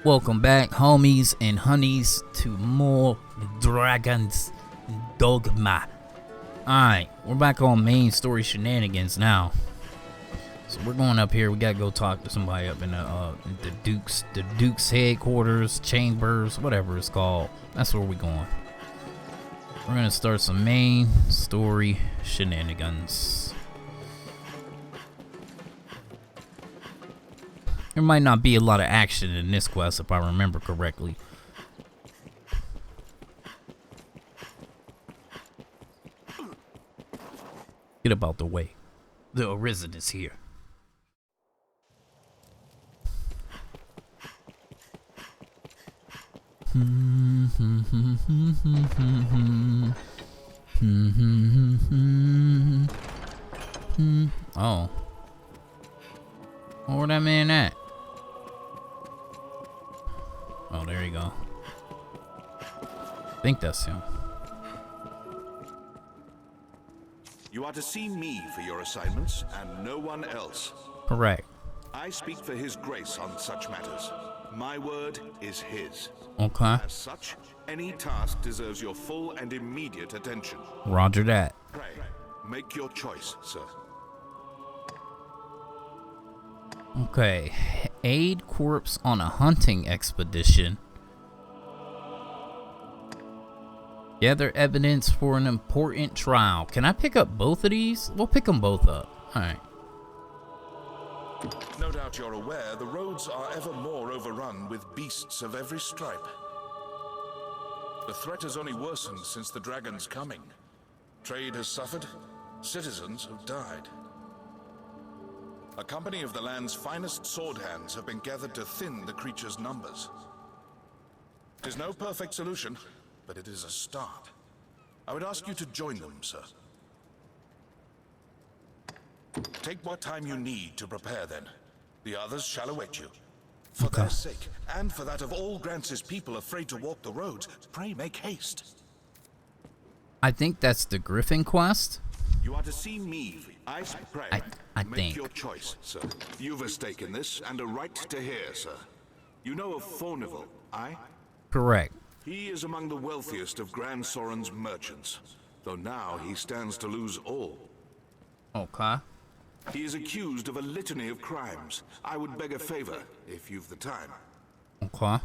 Welcome back, homies and honeys, to more Dragon's Dogma. Alright, we're back on main story shenanigans now. So we're going up here. We gotta go talk to somebody up in the Duke's headquarters, chambers, whatever it's called. That's where we're going. We're gonna start some main story shenanigans. There might not be a lot of action in this quest if I remember correctly. Get about the way. The Arisen is here. Oh. Where that man at? Oh, there you go. I think that's him. You are to see me for your assignments and no one else. Correct. I speak for His grace on such matters. My word is His. Okay. As such, any task deserves your full and immediate attention. Roger that. Pray, make your choice, sir. Okay. Aid corpse on a hunting expedition. Gather evidence for an important trial. Can I pick up both of these? We'll pick them both up. Alright. No doubt you're aware the roads are ever more overrun with beasts of every stripe. The threat has only worsened since the dragon's coming. Trade has suffered, citizens have died. A company of the land's finest sword hands have been gathered to thin the creature's numbers. It is no perfect solution, but it is a start. I would ask you to join them, sir. Take what time you need to prepare, then. The others shall await you. For their sake, and for that of all Grance's people afraid to walk the roads, pray make haste. I think that's the Griffin quest. You are to see me. I pray. I make think. your choice, sir. You've a stake in this, and a right to hear, sir. You know of Fornival, aye? Correct. He is among the wealthiest of Grand Soren's merchants, though now he stands to lose all. Okay. He is accused of a litany of crimes. I would beg a favor, if you've the time. Okay.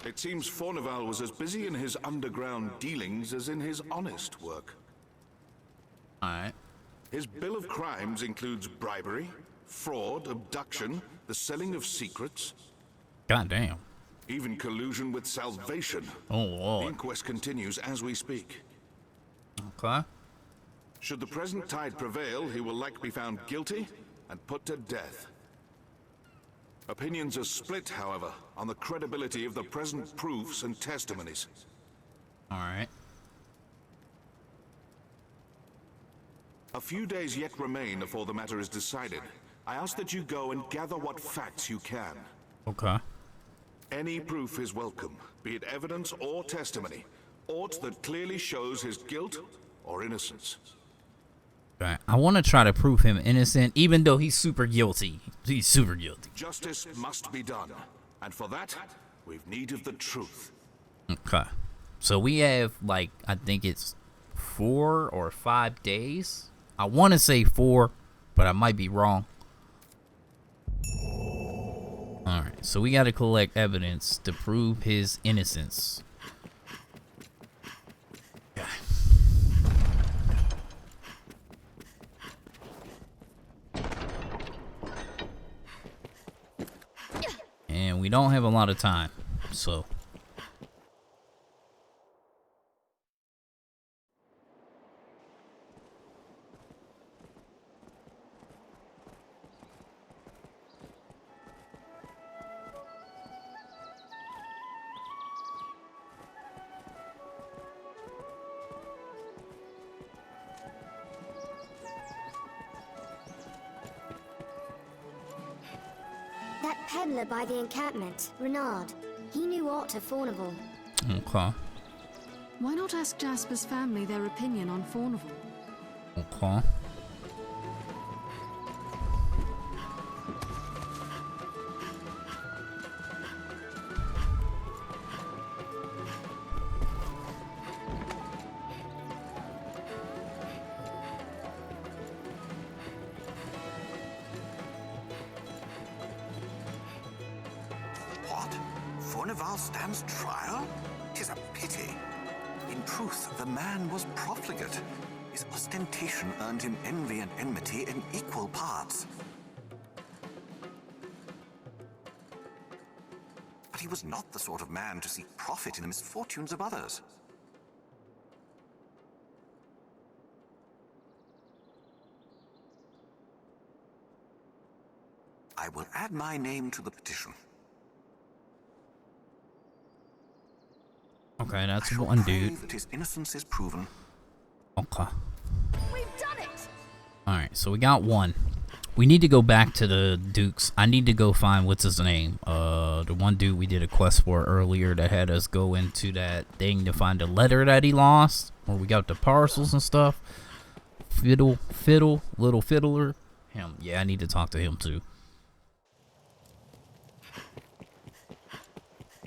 It seems Fornival was as busy in his underground dealings as in his honest work. Alright. His bill of crimes includes bribery, fraud, abduction, the selling of secrets, Goddamn. even collusion with Salvation. Oh, The Lord. inquest continues as we speak. Okay. Should the present tide prevail, he will likely be found guilty and put to death. Opinions are split, however, on the credibility of the present proofs and testimonies. Alright. A few days yet remain before the matter is decided. I ask that you go and gather what facts you can. Okay. Any proof is welcome, be it evidence or testimony. Aught that clearly shows his guilt or innocence. Okay. I want to try to prove him innocent, even though he's super guilty. He's super guilty. Justice must be done, and for that, we've need of the truth. Okay. So we have, like, I think it's 4 or 5 days. I want to say 4, but I might be wrong. Alright, so we got to collect evidence to prove his innocence. Okay. And we don't have a lot of time, so... That peddler by the encampment, Renard, he knew aught of Fornival. Okay. Why not ask Jasper's family their opinion on Fornival? Okay. Fornival stands trial? 'Tis a pity. In truth, the man was profligate. His ostentation earned him envy and enmity in equal parts. But he was not the sort of man to seek profit in the misfortunes of others. I will add my name to the petition. Okay, that's I shall one pray dude. that his innocence is proven. Okay. We've done it! Alright, so we got one. We need to go back to the Dukes. I need to go find, what's his name? The one dude we did a quest for earlier that had us go into that thing to find a letter that he lost, where we got the parcels and stuff. Little fiddler. Him. Yeah, I need to talk to him too.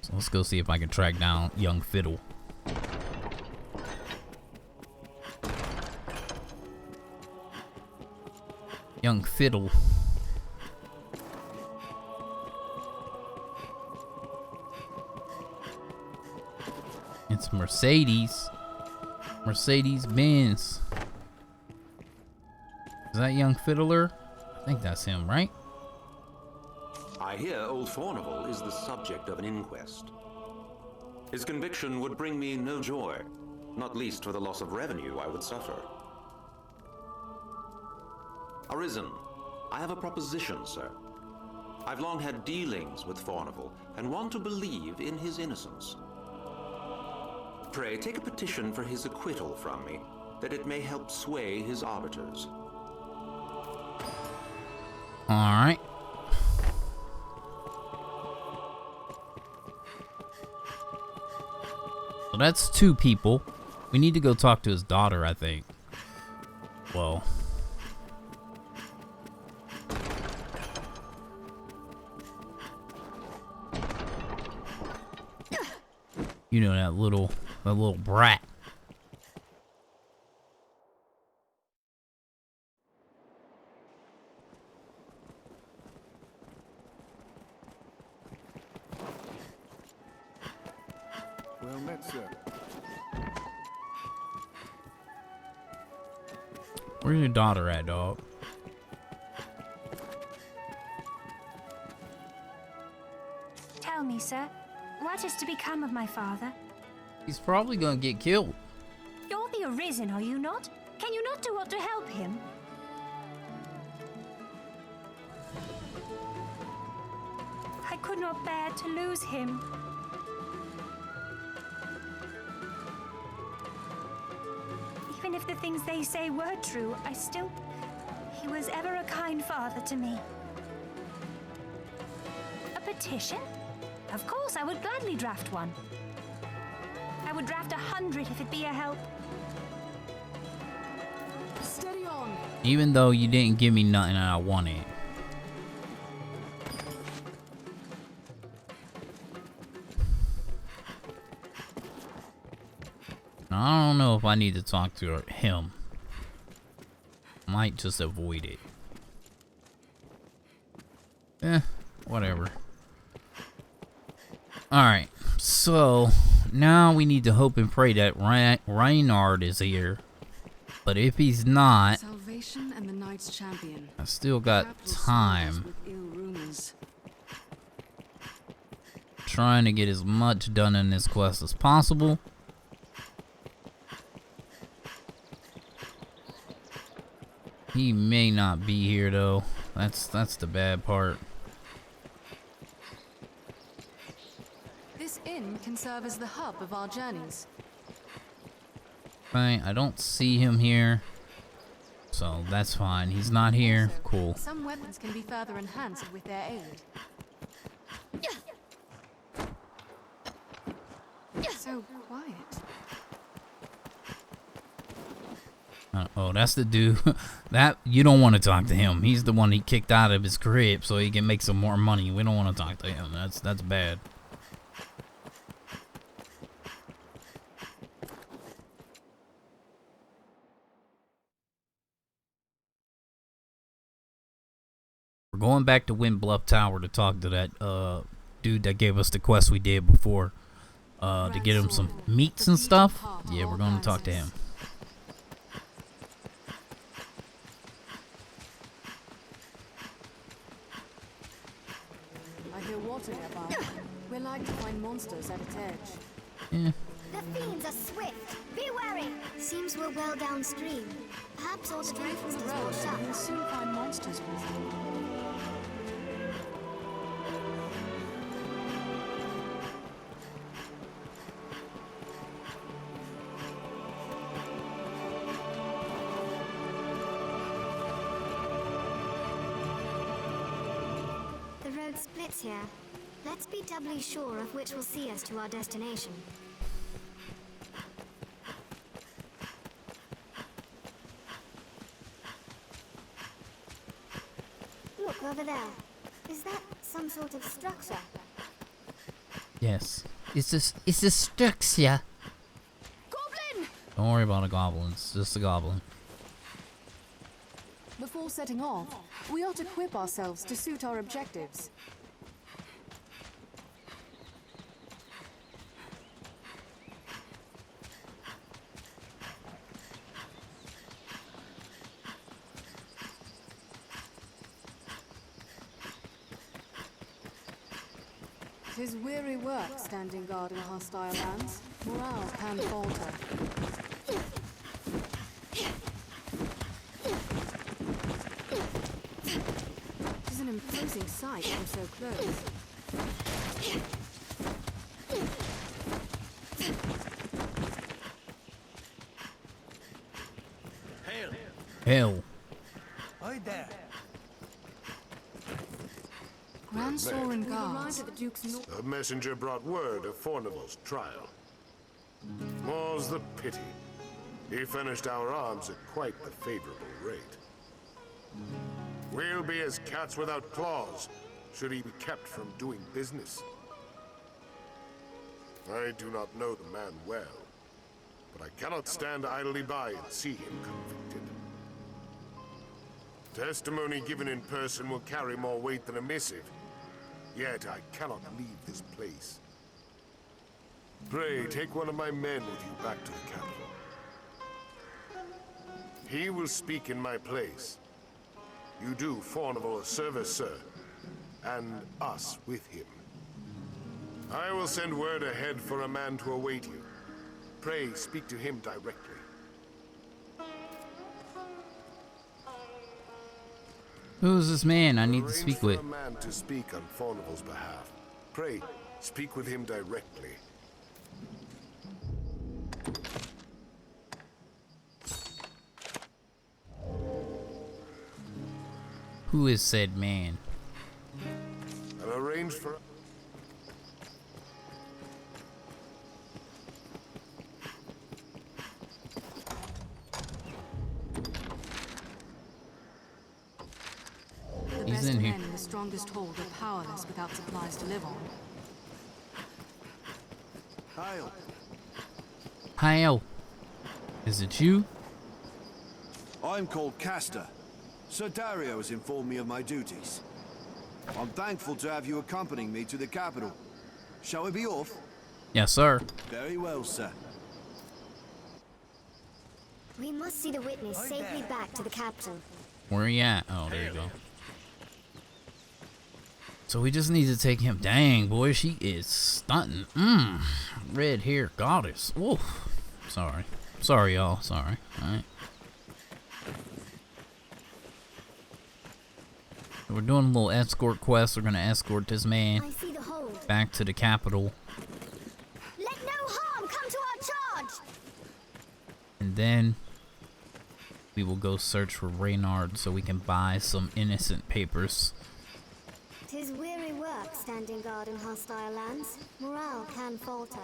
So let's go see if I can track down young Fiddle. Young Fiddle. It's Mercedes. Mercedes Benz. Is that young Fiddler? I think that's him, right? I hear old Fornival is the subject of an inquest. His conviction would bring me no joy, not least for the loss of revenue I would suffer. Arisen, I have a proposition, sir. I've long had dealings with Fornival and want to believe in his innocence. Pray take a petition for his acquittal from me, that it may help sway his arbiters. Alright. So that's two people. We need to go talk to his daughter, I think. Well. You know, that little brat. Well met, sir. Where's your daughter at, dog? Tell me, sir, what is to become of my father? He's probably gonna get killed. You're the Arisen, are you not? Can you not do what to help him? I could not bear to lose him. Even if the things they say were true, he was ever a kind father to me. A petition? Of course, I would gladly draft one. I would draft 100 if it be a help. Steady on. Even though you didn't give me nothing that I wanted. Now, I don't know if I need to talk to him. Might just avoid it. Whatever. Alright, so now we need to hope and pray that Reynard is here. But if he's not, Salvation and the Knight's Champion. I still got Capital time. swells with ill rumors. Trying to get as much done in this quest as possible. He may not be here though. That's the bad part. This inn can serve as the hub of our journeys. Right, I don't see him here. So that's fine. He's not here. Also, Cool. Some weapons can be further enhanced with their aid. So quiet. Oh, that's the dude. That you don't want to talk to him. He's the one he kicked out of his crib so he can make some more money. We don't want to talk to him. That's bad. We're going back to Wind Bluff Tower to talk to that dude that gave us the quest we did before, to get him some meats and stuff. Yeah, we're gonna talk to him. I hear water nearby. We like to find monsters at its edge. Yeah. The fiends are swift. Be wary. Seems we're well downstream. Perhaps all the Stray from defenses the will road, shut. and you'll soon find monsters with them. The road splits here. Let's be doubly sure of which will see us to our destination. Look over there. Is that some sort of structure? Yes. It's a structure. Goblin! Don't worry about a goblin. It's just a goblin. Before setting off, we ought to equip ourselves to suit our objectives. Tis weary work standing guard in hostile lands. Morale can falter. Tis an imposing sight from so close. Hell. Hi there. Grand Sorin guards at the Duke's north. A messenger brought word of Fornival's trial. More's the pity. He finished our arms at quite the favorable rate. We'll be as cats without claws, should he be kept from doing business. I do not know the man well, but I cannot stand idly by and see him convicted. Testimony given in person will carry more weight than a missive. Yet I cannot leave this place. Pray, take one of my men with you back to the capital. He will speak in my place. You do Fornival a service, sir, and us with him. I will send word ahead for a man to await you. Pray, speak to him directly. Who's this man I need to speak with? Arrange for a man to speak on Fornival's behalf. Pray, speak with him directly. Who is said man? And arrange for... The He's best in here. men in the strongest hold are powerless without supplies to live on. Hail. Hail. Is it you? I'm called Castor. Sir Dario has informed me of my duties. I'm thankful to have you accompanying me to the capital. Shall we be off? Yes, sir. Very well, sir. We must see the witness safely back to the capital. Where are you at? Oh, there you go. So we just need to take him. Dang, boy, she is stunting. Red hair goddess. Whoa. Sorry. Sorry, y'all. Sorry. Alright. We're doing a little escort quest. We're gonna escort this man I see the hold. back to the capital. Let no harm come to our charge! And then we will go search for Reynard so we can buy some innocent papers. 'Tis weary work standing guard in hostile lands. Morale can falter.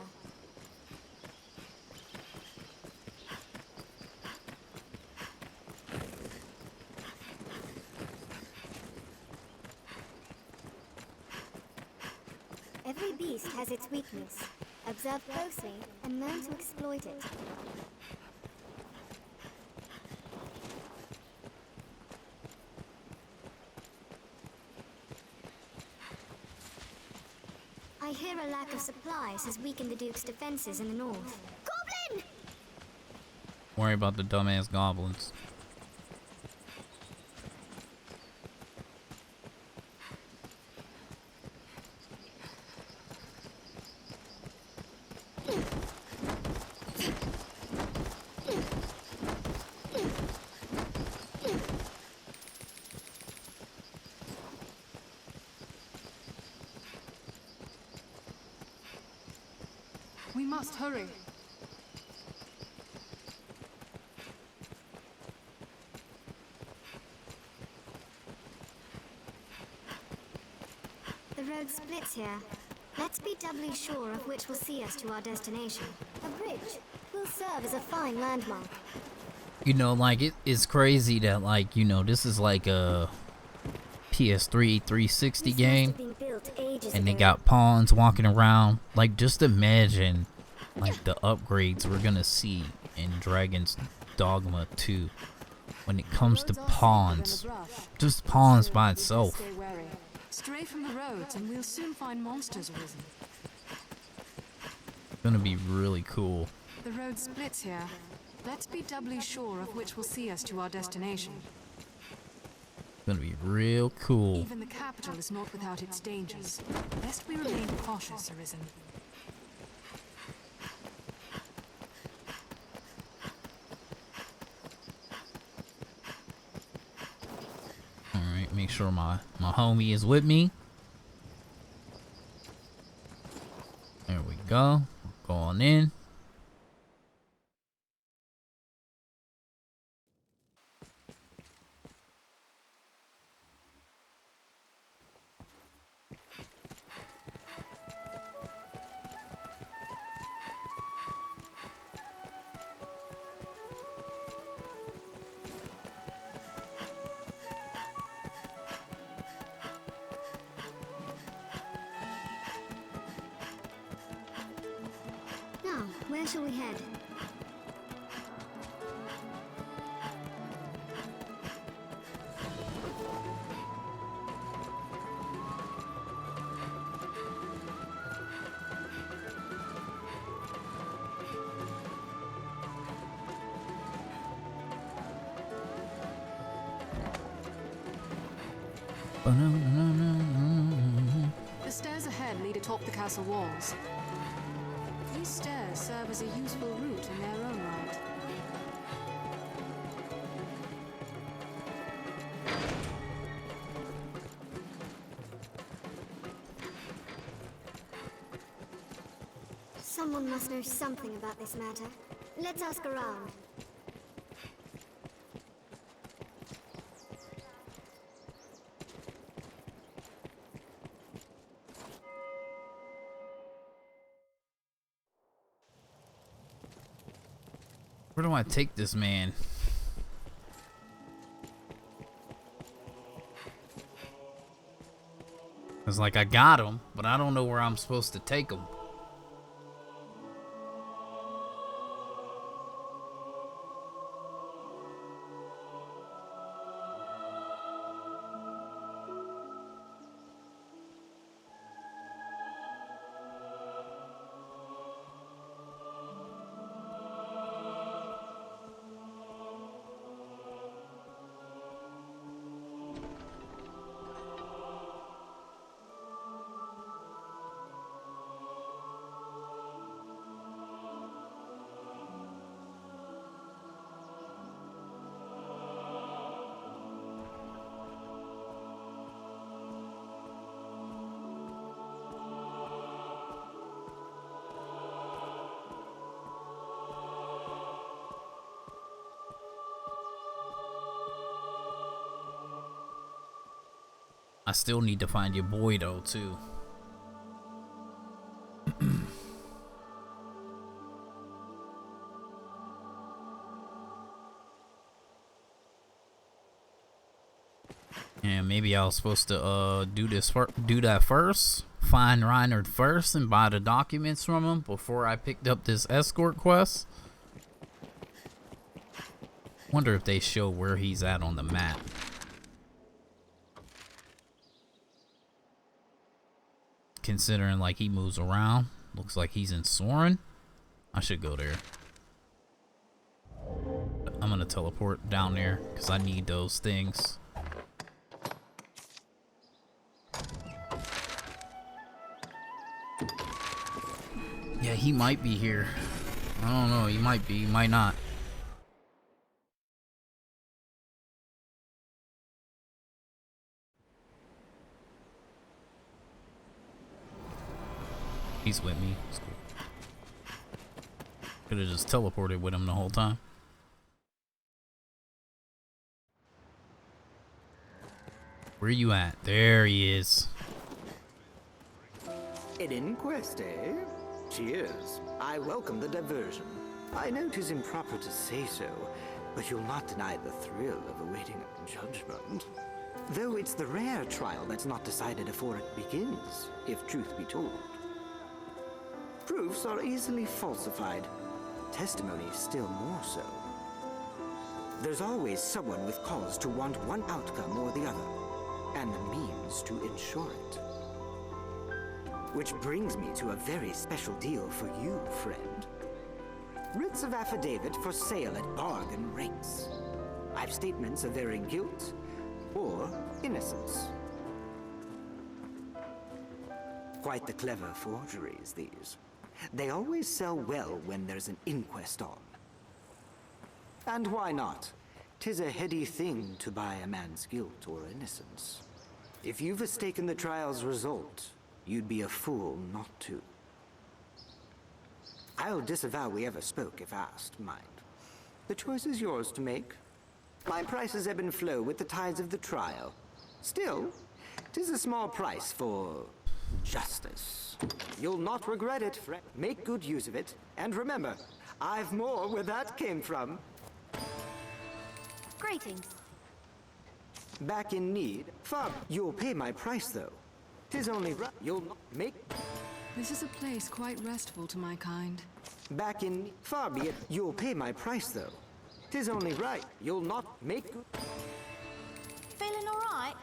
Every beast has its weakness. Observe closely and learn to exploit it. hear a lack of supplies has weakened the Duke's defenses in the north. Goblin! Worry about the dumbass goblins. We must hurry. The road splits here. Let's be doubly sure of which will see us to our destination. A bridge will serve as a fine landmark. You know, like, it's crazy that, like, you know, this is like a PS3 360 game, and they got pawns walking around. Like, just imagine, like, the upgrades we're gonna see in Dragon's Dogma 2 when it comes to pawns. Just pawns by itself. Stay wary. Stray from the roads and we'll soon find monsters arisen. It's gonna be really cool. The road splits here. Let's be doubly sure of which will see us to our destination. It's gonna be real cool. Even the capital is not without its dangers. Lest we remain cautious, Arisen. Alright, make sure my homie is with me. There we go. Go on in. Now, where shall we head? The stairs ahead lead atop the castle walls. These stairs serve as a useful route in their own right. Someone must know something about this matter. Let's ask around. Where do I take this man? It's like I got him, but I don't know where I'm supposed to take him. I still need to find your boy though too. And maybe I was supposed to do that first. Find Reinhard first and buy the documents from him before I picked up this escort quest. Wonder if they show where he's at on the map. considering like he moves around. Looks like he's in Soren. I should go there. I'm gonna teleport down there because I need those things. Yeah, he might be here. I don't know. He might be. He might not. He's with me. It's cool. Could have just teleported with him the whole time. Where you at? There he is. An inquest, eh? Cheers. I welcome the diversion. I know 'tis improper to say so, but you'll not deny the thrill of awaiting a judgment. Though it's the rare trial that's not decided before it begins, if truth be told. Proofs are easily falsified. Testimony still more so. There's always someone with cause to want one outcome or the other, and the means to ensure it. Which brings me to a very special deal for you, friend. Writs of affidavit for sale at bargain rates. I've statements averring guilt or innocence. Quite the clever forgeries, these. They always sell well when there's an inquest on. And why not? 'Tis a heady thing to buy a man's guilt or innocence. If you've mistaken the trial's result, you'd be a fool not to. I'll disavow we ever spoke if asked, mind. The choice is yours to make. My prices ebb and flow with the tides of the trial. Still, 'tis a small price for justice. You'll not regret it, friend. Make good use of it. And remember, I've more where that came from. Greetings. Back in need. Fab, you'll pay my price, though. 'Tis only right. You'll not make... This is a place quite restful to my kind. Back in... Far be it, you'll pay my price, though. 'Tis only right. You'll not make good... Feeling alright?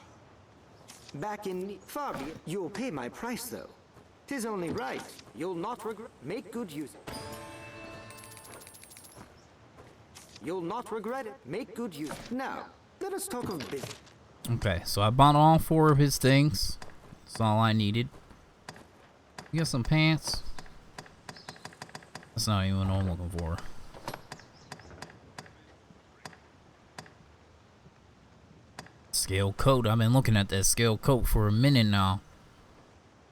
Back in... Far be it, you'll pay my price, though. 'Tis only right. You'll not regret... Make good use... You'll not regret it. Make good use... Now, let us talk of business. Okay, so I bought all 4 of his things. That's all I needed. You got some pants? That's not even what I'm looking for. Scale coat. I've been looking at that scale coat for a minute now.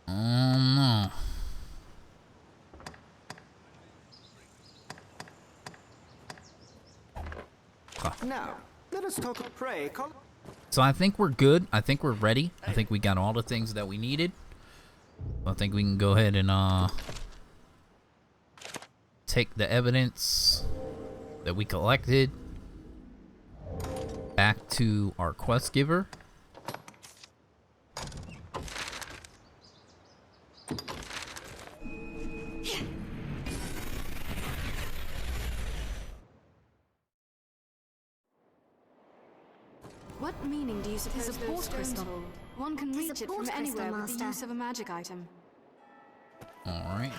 No. Now, let us talk of prey. So I think we're good. I think we're ready. I think we got all the things that we needed. I think we can go ahead and take the evidence that we collected back to our quest giver. What meaning do you suppose Tis a port crystal. One can Tis a reach it port from crystal, anywhere with the Master. use of a magic item. Alright.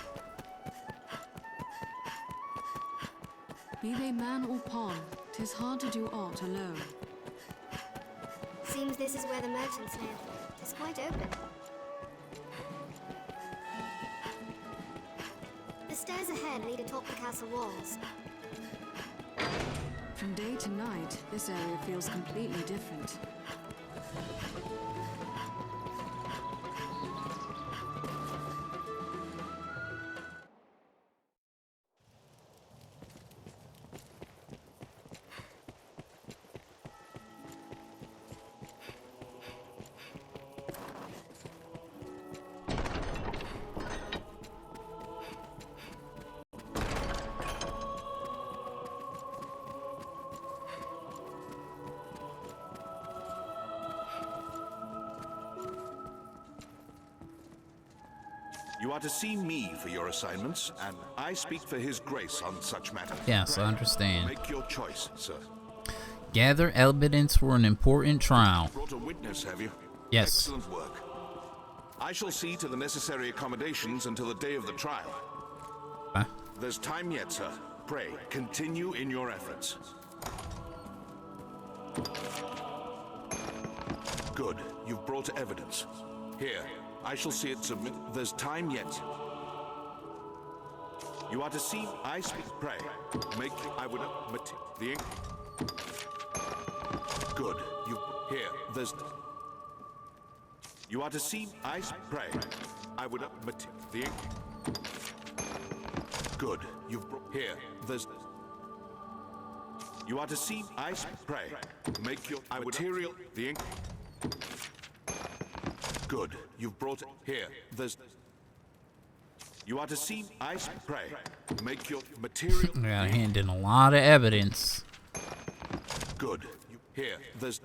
Be they man or pawn, 'tis hard to do aught alone. Seems this is where the merchants live. It's quite open. The stairs ahead lead atop the castle walls. From day to night, this area feels completely different. You are to see me for your assignments, and I speak for His Grace on such matters. Yes, I understand. Make your choice, sir. Gather evidence for an important trial. Brought a witness, have you? Yes. Excellent work. I shall see to the necessary accommodations until the day of the trial. There's time yet, sir. Pray, continue in your efforts. Good. You've brought evidence. Here, I shall see it submit. There's time yet. You are to see, I speak, pray. Make, I would, the ink. Good. You, here, there's. You are to see, I pray. I would, the ink. Good. You've, here, there's. You are to see, I pray. Make your, I would, material, the ink. Good. You've brought, here, there's. You are to see, I pray. Make your material. I gotta hand in a lot of evidence. Good. Here, there's.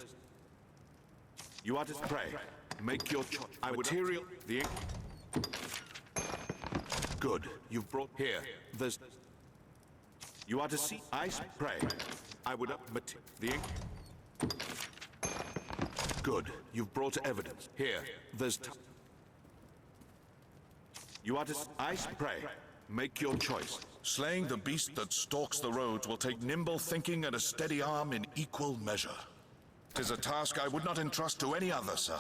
You are to pray. Make your choice. I would material, the ink. Good. You've brought here. There's. You are to see, I pray. I would the ink. Good. You've brought evidence. Here, there's. You are to, I pray. Make your choice. Slaying the beast that stalks the roads will take nimble thinking and a steady arm in equal measure. 'Tis a task I would not entrust to any other, sir.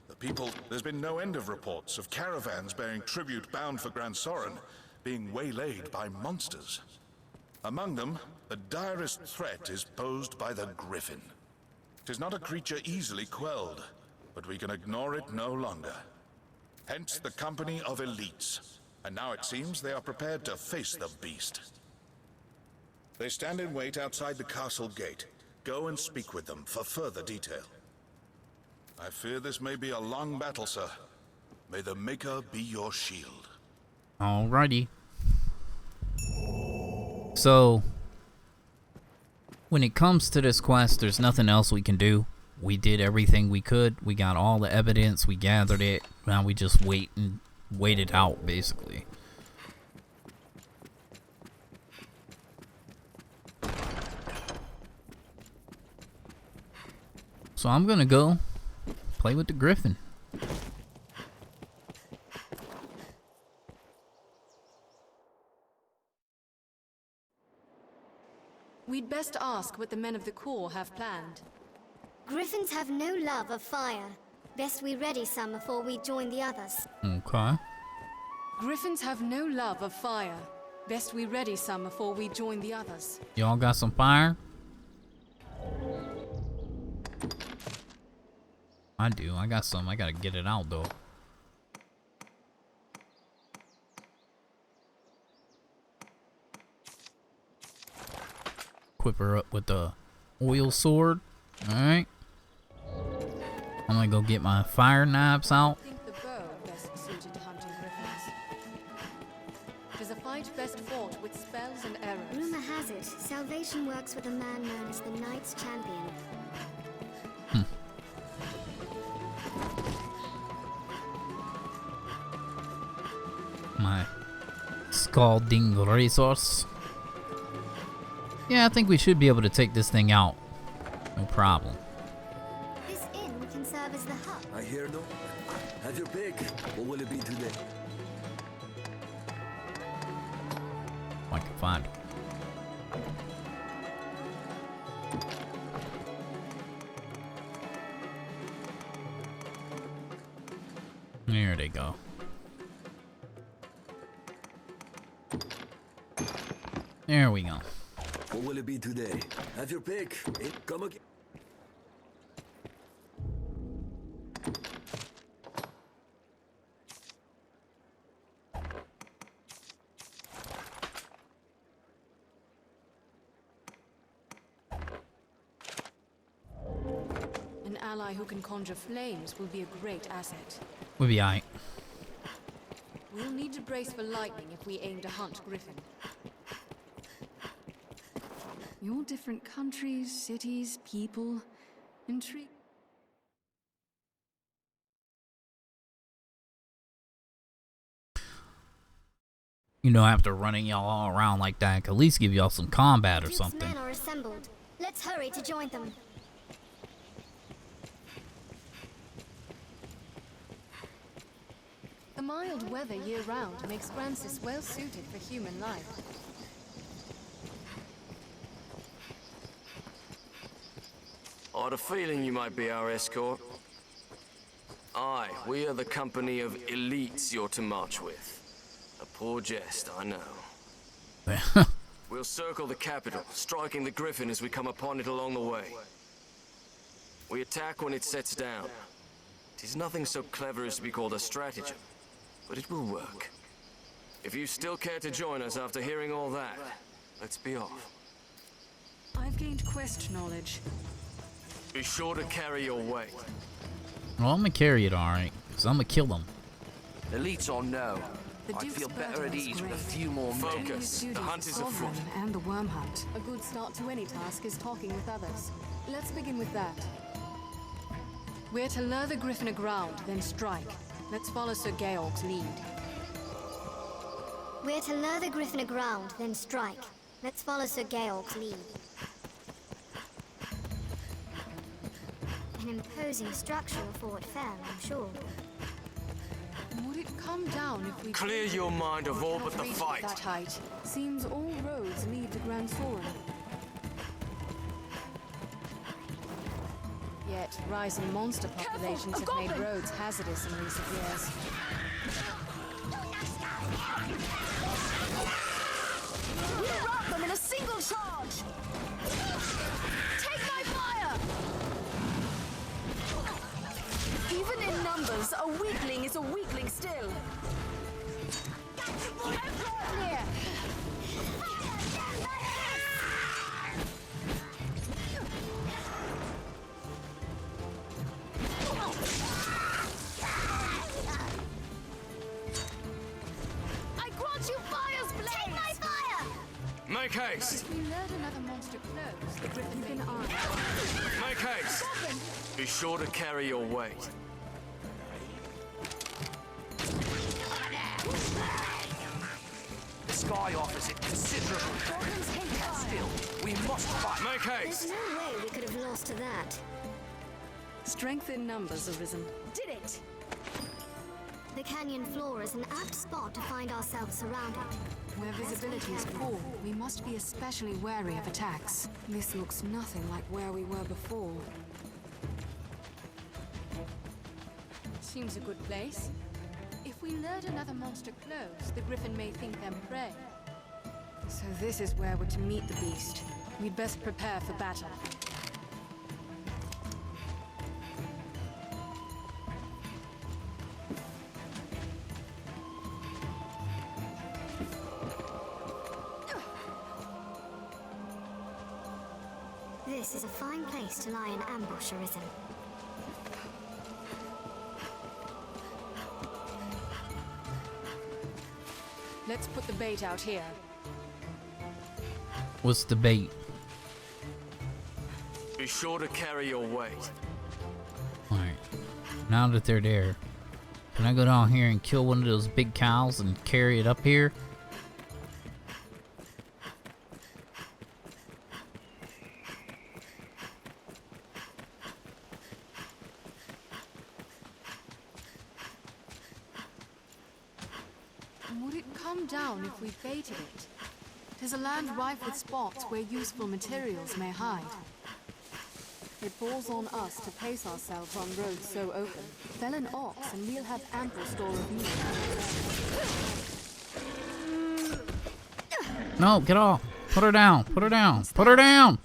The people, there's been no end of reports of caravans bearing tribute bound for Grand Soren being waylaid by monsters. Among them, the direst threat is posed by the Griffin. 'Tis not a creature easily quelled, but we can ignore it no longer. Hence the company of elites, and now it seems they are prepared to face the beast. They stand in wait outside the castle gate. Go and speak with them for further detail. I fear this may be a long battle, sir. May the Maker be your shield. Alrighty. So, when it comes to this quest, there's nothing else we can do. We did everything we could. We got all the evidence. We gathered it. Now we just wait it out, basically. So I'm gonna go play with the Griffin. We'd best ask what the men of the Corps have planned. Griffins have no love of fire. Best we ready some before we join the others. Okay. Griffins have no love of fire. Best we ready some before we join the others. Y'all got some fire? I do. I got some. I gotta get it out though. Equip her up with the oil sword. Alright. I'm gonna go get my fire knives out. I think the bow best suited to hunting griffins. Tis a fight best fought with spells and arrows. Rumor has it, salvation works with a man known as the Knight's Champion. My scalding resource. Yeah, I think we should be able to take this thing out. No problem. This inn can serve as the hub. I hear no. Have your pick. What will it be today? I can find it. There they go. There we go. What will it be today? Have your pick. Come again. An ally who can conjure flames will be a great asset. We'll be alright. We'll need to brace for lightning if we aim to hunt Griffin. Your different countries, cities, people, intrigue. You know, after running y'all all around like that, I could at least give y'all some combat or Duke's something. men are assembled. Let's hurry to join them. mild weather year-round makes Grancis well suited for human life. I had a feeling you might be our escort. Aye, we are the company of elites you're to march with. A poor jest, I know. We'll circle the capital, striking the Griffin as we come upon it along the way. We attack when it sets down. It is nothing so clever as to be called a stratagem, but it will work. If you still care to join us after hearing all that, let's be off. I've gained quest knowledge. Be sure to carry your weight. Well, I'm gonna carry it, alright, because I'm gonna kill them. Elites or no, I'd feel better at ease with a few more men. Focus. The hunt is afoot. And the worm hunt. A good start to any task is talking with others. Let's begin with that. We're to lure the Griffin aground, then strike. Let's follow Sir Georg's lead. We're to lure the Griffin aground, then strike. Let's follow Sir Georg's lead. An imposing structure before it fell, I'm sure. Would it come down if we... Clear your mind of all but the reach fight. That height. Seems all roads lead to Grand Soren. Yet, rising monster populations have made roads hazardous in recent years. We'll rout them in a single charge! Take my fire! Even in numbers, a weakling is a weakling still. Clear! Make haste! If we lured another monster close, the Griffin can arm. Make haste! Be sure to carry your weight. The sky offers it considerable. Still, we must fight. Make haste! There's no way we could have lost to that. Strength in numbers, Arisen. Did it! The canyon floor is an apt spot to find ourselves surrounded. Where visibility is poor, we must be especially wary of attacks. This looks nothing like where we were before. Seems a good place. If we lured another monster close, the Griffin may think them prey. So this is where we're to meet the beast. We'd best prepare for battle. This is a fine place to lie in ambush, Arisen. Let's put the bait out here. What's the bait? Be sure to carry your weight. Alright. Now that they're there, can I go down here and kill one of those big cows and carry it up here? Would it come down if we baited it? Tis a land rife with spots where useful materials may hide. It falls on us to pace ourselves on roads so open. Fell an ox and we'll have ample store of meat. No, get off. Put her down. Put her down. Put her down.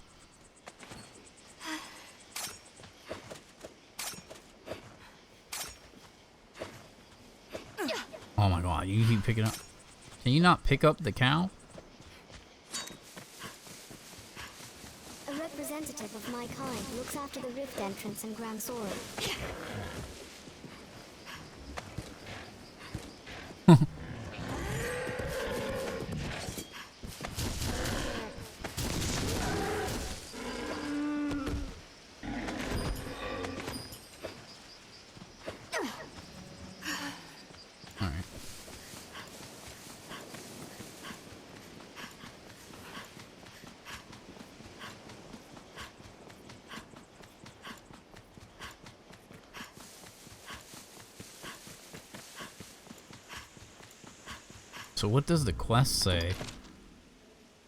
Oh my god, you keep picking up. Can you not pick up the cow? A representative of my kind looks after the rift entrance in Grand Soren. So what does the quest say?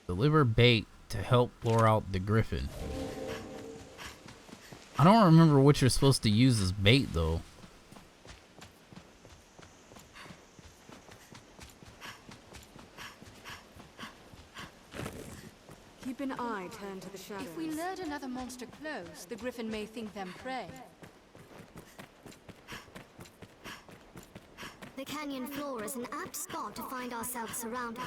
Deliver bait to help lure out the griffin. I don't remember what you're supposed to use as bait though. Keep an eye turned to the shadows. If we lured another monster close, the griffin may think them prey. The canyon floor is an apt spot to find ourselves surrounded.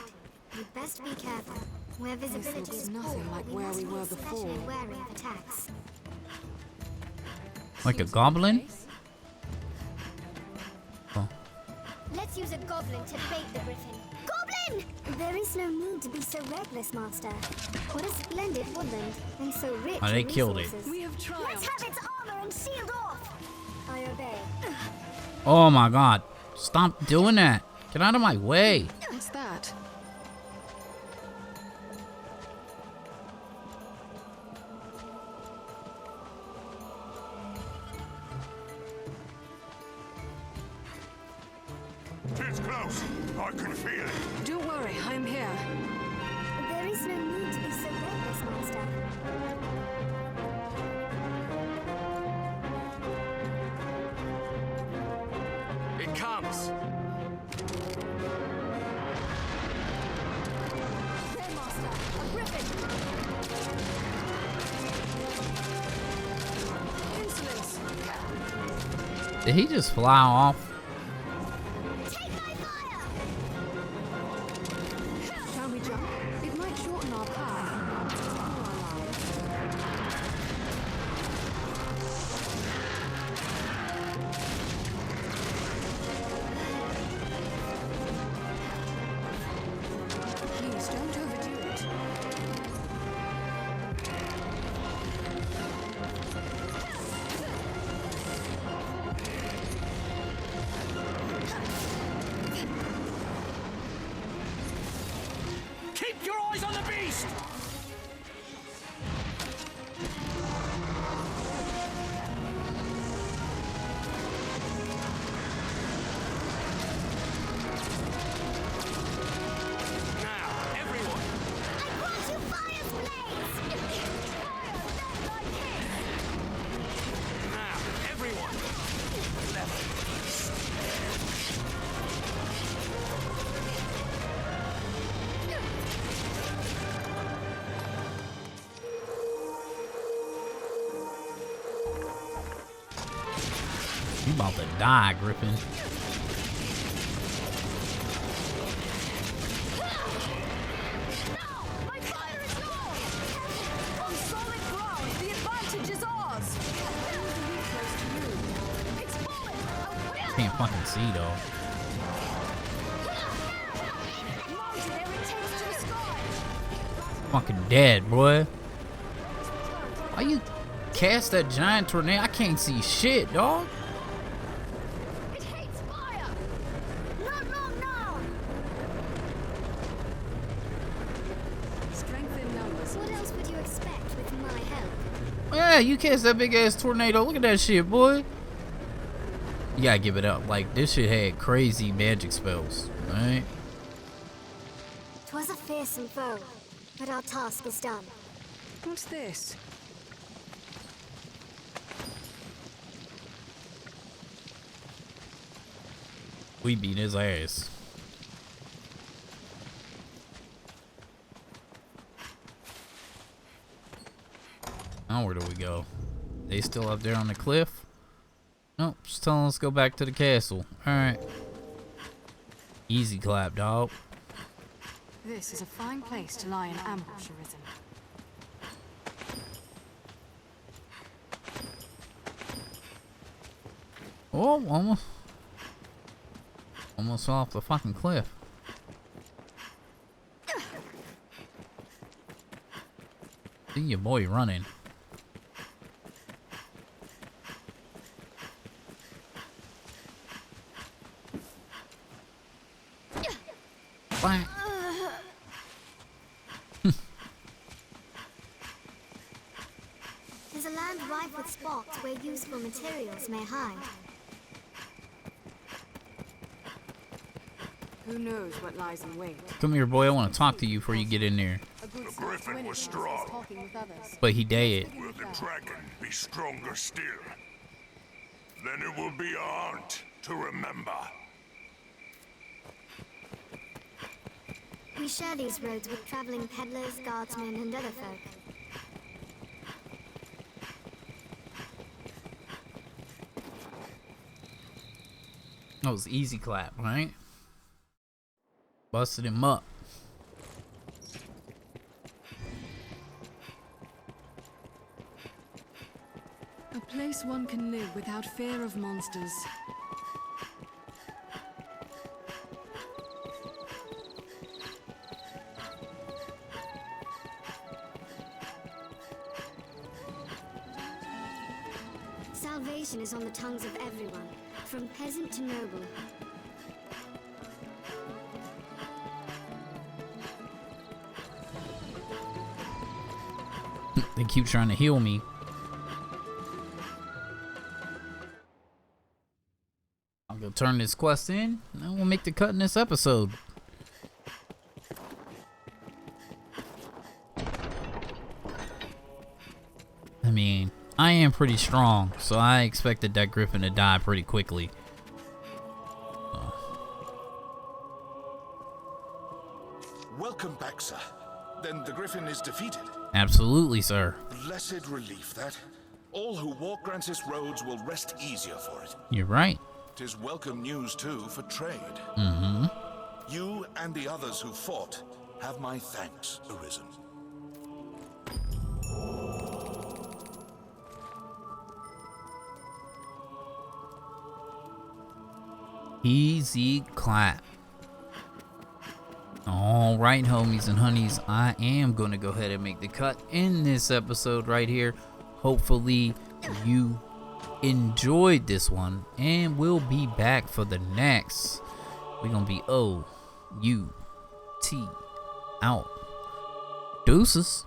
We'd best be careful. Where visibility is nothing poor, like where we were before. especially wary of attacks. Like a goblin? Oh. Let's use a goblin to bait the griffin. Goblin! There is no need to be so reckless, Master. What a splendid woodland, and so rich. Oh, they in killed it. resources. We have triumphed. Let's have its armor and shield off. I obey. Oh my god. Stop doing that. Get out of my way. What's that? It's close. I can feel it. Don't worry, I'm here. There is no need to be so reckless, Master. It comes. There, Master. A griffin. Insolence! Did he just fly off? Shall we jump? It might shorten our path. Please don't overdo it. Keep your eyes on the beast! Now, everyone! I brought you fire's blaze! Now, everyone! You about to die, Griffin. My fire is yours! On solid ground, the advantage is ours! It's falling! Can't fucking see though. Mounted every taste to the sky! Fucking dead, boy. Why you cast that giant tornado? I can't see shit, dog. It hates fire! Not long now! Strength in numbers. What else would you expect with my help? Yeah, you cast that big ass tornado. Look at that shit, boy. You gotta give it up. Like, this shit had crazy magic spells, alright? 'Twas a fearsome foe, but our task is done. What's this? We beat his ass. Now where do we go? They still up there on the cliff? Nope, just telling us to go back to the castle. Alright. Easy clap, dog. This is a fine place to lie in ambush, Arisen. Oh, almost off the fucking cliff. See your boy running. Bang. There's a land rife with spots where useful materials may hide. Who knows what lies in wait? Come here, boy. I want to talk to you before you get in there. The griffin was strong. But he dead. Will the dragon be stronger still? Then it will be a haunt to remember. We share these roads with traveling peddlers, guardsmen, and other folk. That was easy clap, right? Busted him up. A place one can live without fear of monsters. Salvation is on the tongues of everyone, from peasant to noble. They keep trying to heal me. I'm gonna turn this quest in, and we'll make the cut in this episode. I mean, I am pretty strong, so I expected that griffin to die pretty quickly. Welcome back, sir. Then the griffin is defeated. Absolutely, sir. Blessed relief that. All who walk Grancis roads will rest easier for it. You're right. 'Tis welcome news, too, for trade. Mm-hmm. You and the others who fought have my thanks, Arisen. Easy clap. Alright, homies and honeys, I am going to go ahead and make the cut in this episode right here. Hopefully you enjoyed this one, and we'll be back for the next. We're going to be O-U-T out. Deuces.